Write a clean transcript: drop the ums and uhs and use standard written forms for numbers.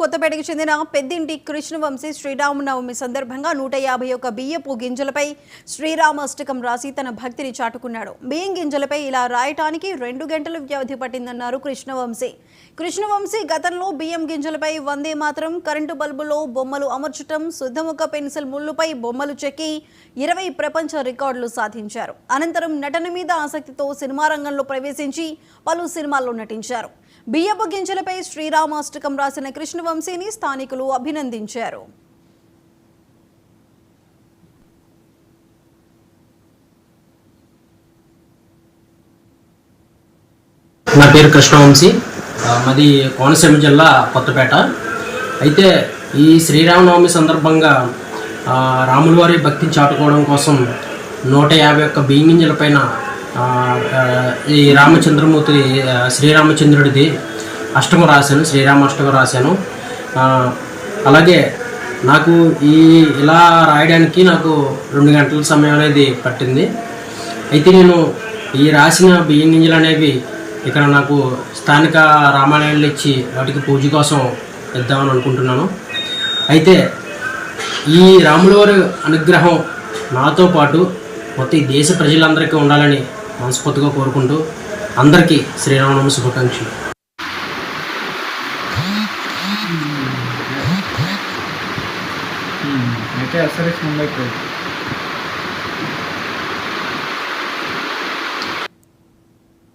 కొత్తపేటకు చెందిన పెద్దింటి కృష్ణవంశీ శ్రీరామనవమి సందర్భంగా 151 బియ్యపు గింజలపై శ్రీరామాష్టకం రాసి తన భక్తిని చాటుకున్నాడు. బియ్యం గింజలపై ఇలా రాయటానికి 2 గంటలు వ్యవధి పట్టిందన్నారు కృష్ణవంశీ గతంలో బియ్యం గింజలపై వందే మాత్రం, కరెంటు బల్బులో బొమ్మలు అమర్చటం, శుద్ధముఖ పెన్సిల్ ముళ్ళుపై బొమ్మలు చెక్కి 20 ప్రపంచ రికార్డులు సాధించారు. అనంతరం నటన మీద ఆసక్తితో సినిమా రంగంలో ప్రవేశించి పలు సినిమాల్లో నటించారు. బియ్యపు గింజలపై శ్రీరామాష్టకం రాసిన కృష్ణవంశీని స్థానికులు అభినందించారు. నా పేరు కృష్ణవంశీ, మాది కోనసీమ జిల్లా కొత్తపేట. అయితే ఈ శ్రీరామనవమి సందర్భంగా రాముల వారి భక్తిని చాటుకోవడం కోసం 151 బియ్యం గింజల పైన ఈ రామచంద్రమూర్తి శ్రీరామచంద్రుడిది అష్టకం రాశాను, శ్రీరామాష్టకం రాశాను. అలాగే నాకు ఇలా రాయడానికి నాకు 2 గంటల సమయం అనేది పట్టింది. అయితే నేను ఈ రాసిన బియ్యం గింజలు అనేవి ఇక్కడ నాకు స్థానిక రామాలయాలు ఇచ్చి వాటికి పూజ కోసం ఇద్దామని అనుకుంటున్నాను. అయితే ఈ రాముల వారి అనుగ్రహం నాతో పాటు మొత్తం ఈ దేశ ప్రజలందరికీ ఉండాలని మనస్ఫూర్తిగా కోరుకుంటూ అందరికీ శ్రీరామనవమి శుభాకాంక్షలు. అయితే